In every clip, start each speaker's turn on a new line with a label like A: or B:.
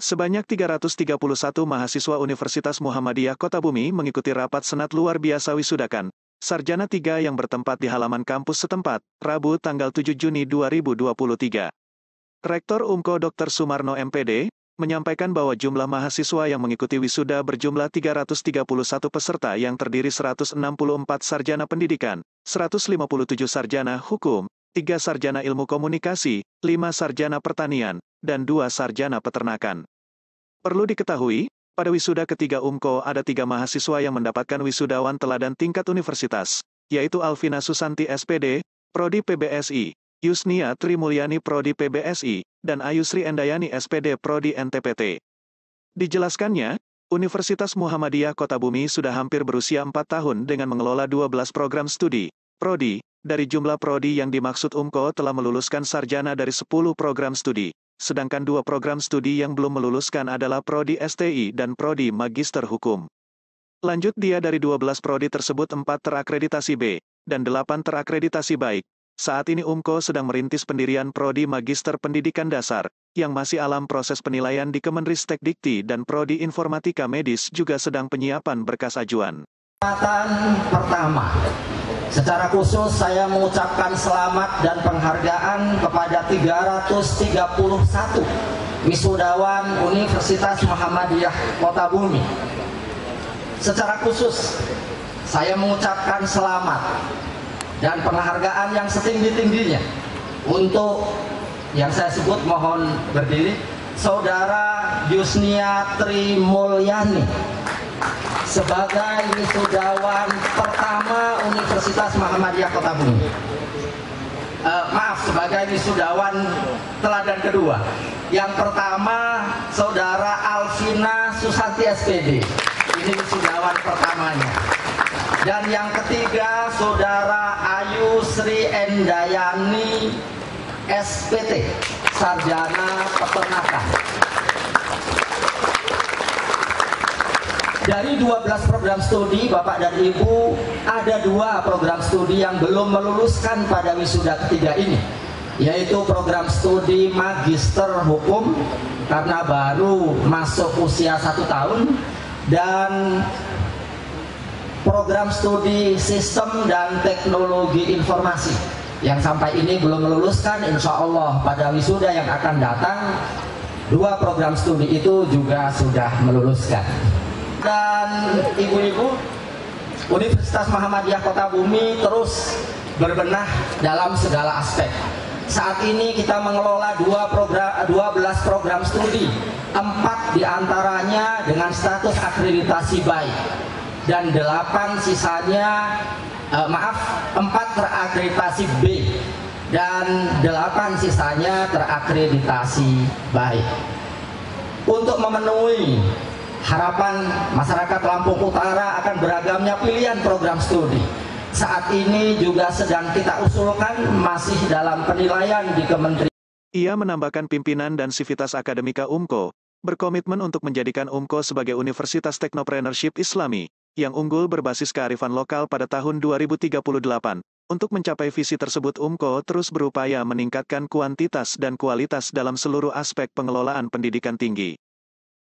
A: Sebanyak 331 mahasiswa Universitas Muhammadiyah Kota Bumi mengikuti rapat senat luar biasa wisudakan Sarjana 3 yang bertempat di halaman kampus setempat, Rabu tanggal 7 Juni 2023. Rektor UMKO Dr. Sumarno MPD, menyampaikan bahwa jumlah mahasiswa yang mengikuti wisuda berjumlah 331 peserta yang terdiri 164 sarjana pendidikan, 157 sarjana hukum, 3 sarjana ilmu komunikasi, 5 sarjana pertanian, dan 2 sarjana peternakan. Perlu diketahui, pada wisuda ketiga UMKO ada 3 mahasiswa yang mendapatkan wisudawan teladan tingkat universitas, yaitu Alvina Susanti SPD, Prodi PBSI, Yusnia Trimulyani Prodi PBSI, dan Ayusri Endayani SPD Prodi NTPT. Dijelaskannya, Universitas Muhammadiyah Kota Bumi sudah hampir berusia 4 tahun dengan mengelola 12 program studi, Prodi. Dari jumlah Prodi yang dimaksud UMKO telah meluluskan sarjana dari 10 program studi, sedangkan 2 program studi yang belum meluluskan adalah Prodi STI dan Prodi Magister Hukum. Lanjut dia dari 12 Prodi tersebut 4 terakreditasi B, dan 8 terakreditasi baik. Saat ini UMKO sedang merintis pendirian Prodi Magister Pendidikan Dasar, yang masih alam proses penilaian di Kemenristek-Dikti dan Prodi Informatika Medis juga sedang penyiapan berkas ajuan.
B: Pertama, secara khusus saya mengucapkan selamat dan penghargaan kepada 331 wisudawan Universitas Muhammadiyah Kota Bumi. Secara khusus, saya mengucapkan selamat dan penghargaan yang setinggi-tingginya untuk yang saya sebut, mohon berdiri, Saudara Yusnia Trimulyani sebagai wisudawan pertama Universitas Muhammadiyah Kota Bumi. Sebagai wisudawan teladan kedua. Yang pertama, Saudara Alvina Susanti SPD. Ini wisudawan pertamanya. Dan yang ketiga, Saudara Ayusri Endayani SPT, Sarjana Peternakan. Dari 12 program studi, Bapak dan Ibu, ada 2 program studi yang belum meluluskan pada wisuda ketiga ini, yaitu program studi Magister Hukum, karena baru masuk usia 1 tahun, dan program studi Sistem dan Teknologi Informasi, yang sampai ini belum meluluskan. Insya Allah pada wisuda yang akan datang, 2 program studi itu juga sudah meluluskan. Dan ibu-ibu, Universitas Muhammadiyah Kota Bumi terus berbenah dalam segala aspek. Saat ini kita mengelola 12 program studi, 4 diantaranya dengan status akreditasi baik, dan 8 sisanya, 4 terakreditasi B, dan 8 sisanya terakreditasi baik. Untuk memenuhi harapan masyarakat Lampung Utara akan beragamnya pilihan program studi, saat ini juga sedang kita usulkan masih dalam penilaian di Kementerian.
A: Ia menambahkan pimpinan dan Sivitas Akademika UMKO berkomitmen untuk menjadikan UMKO sebagai Universitas Teknopreneurship Islami yang unggul berbasis kearifan lokal pada tahun 2038. Untuk mencapai visi tersebut, UMKO terus berupaya meningkatkan kuantitas dan kualitas dalam seluruh aspek pengelolaan pendidikan tinggi.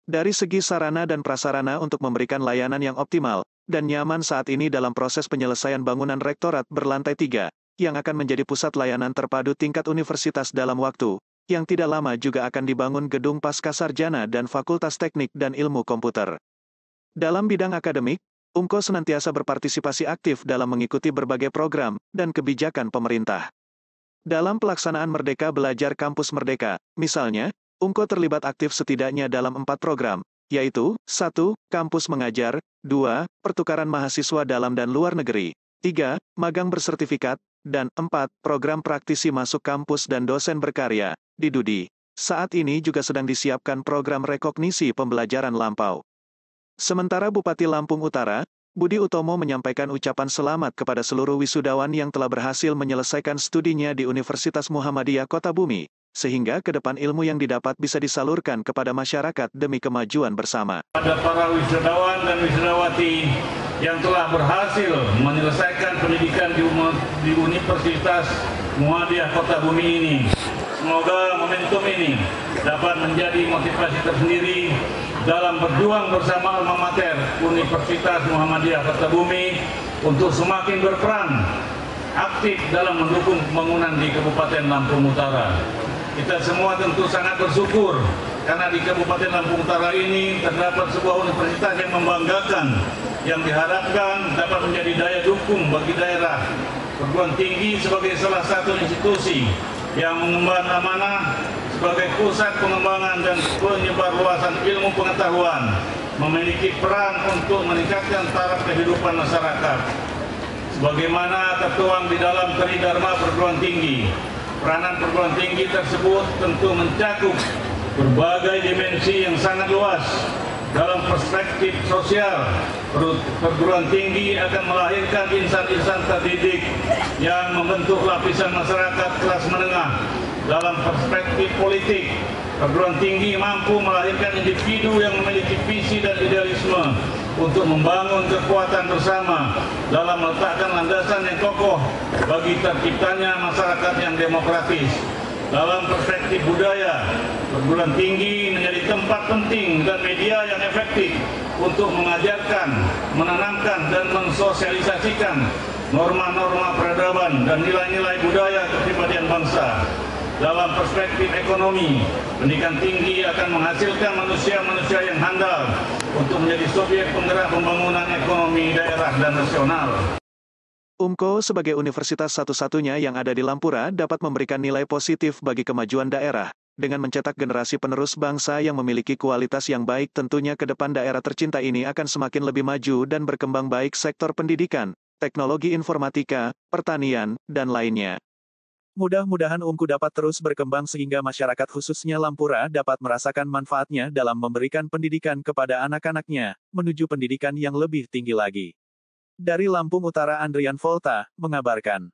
A: Dari segi sarana dan prasarana untuk memberikan layanan yang optimal dan nyaman, saat ini dalam proses penyelesaian bangunan Rektorat berlantai 3, yang akan menjadi pusat layanan terpadu tingkat universitas dalam waktu yang tidak lama juga akan dibangun gedung Pascasarjana dan Fakultas Teknik dan Ilmu Komputer. Dalam bidang akademik, UMKO senantiasa berpartisipasi aktif dalam mengikuti berbagai program dan kebijakan pemerintah. Dalam pelaksanaan Merdeka Belajar Kampus Merdeka, misalnya, UMKO terlibat aktif setidaknya dalam 4 program, yaitu 1. Kampus Mengajar, 2. Pertukaran mahasiswa dalam dan luar negeri, 3. Magang bersertifikat, dan 4. Program praktisi masuk kampus dan dosen berkarya, di DUDI. Saat ini juga sedang disiapkan program rekognisi pembelajaran lampau. Sementara Bupati Lampung Utara, Budi Utomo, menyampaikan ucapan selamat kepada seluruh wisudawan yang telah berhasil menyelesaikan studinya di Universitas Muhammadiyah Kota Bumi, sehingga ke depan ilmu yang didapat bisa disalurkan kepada masyarakat demi kemajuan bersama.
C: Pada para wisudawan dan wisudawati yang telah berhasil menyelesaikan pendidikan di Universitas Muhammadiyah Kota Bumi ini, Semoga momentum ini dapat menjadi motivasi tersendiri dalam berjuang bersama alma mater Universitas Muhammadiyah Kertabumi untuk semakin berperan aktif dalam mendukung pembangunan di Kabupaten Lampung Utara. Kita semua tentu sangat bersyukur karena di Kabupaten Lampung Utara ini terdapat sebuah universitas yang membanggakan, yang diharapkan dapat menjadi daya dukung bagi daerah. Perguruan tinggi sebagai salah satu institusi yang mengemban amanah sebagai pusat pengembangan dan penyebarluasan ilmu pengetahuan, memiliki peran untuk meningkatkan taraf kehidupan masyarakat. Sebagaimana tertuang di dalam Tridharma Perguruan Tinggi, peranan perguruan tinggi tersebut tentu mencakup berbagai dimensi yang sangat luas. Dalam perspektif sosial, perguruan tinggi akan melahirkan insan-insan terdidik yang membentuk lapisan masyarakat kelas menengah. Dalam perspektif politik, perguruan tinggi mampu melahirkan individu yang memiliki visi dan idealisme untuk membangun kekuatan bersama dalam meletakkan landasan yang kokoh bagi terciptanya masyarakat yang demokratis. Dalam perspektif budaya, perguruan tinggi menjadi tempat penting dan media yang efektif untuk mengajarkan, menanamkan dan mensosialisasikan norma-norma peradaban dan nilai-nilai budaya kepribadian bangsa. Dalam perspektif ekonomi, pendidikan tinggi akan menghasilkan manusia-manusia yang handal untuk menjadi subjek penggerak pembangunan ekonomi daerah dan nasional.
A: UMKO sebagai universitas satu-satunya yang ada di Lampura dapat memberikan nilai positif bagi kemajuan daerah. Dengan mencetak generasi penerus bangsa yang memiliki kualitas yang baik, tentunya ke depan daerah tercinta ini akan semakin lebih maju dan berkembang baik sektor pendidikan, teknologi informatika, pertanian, dan lainnya. Mudah-mudahan UMKO dapat terus berkembang sehingga masyarakat khususnya Lampura dapat merasakan manfaatnya dalam memberikan pendidikan kepada anak-anaknya, menuju pendidikan yang lebih tinggi lagi. Dari Lampung Utara, Andrian Volta mengabarkan.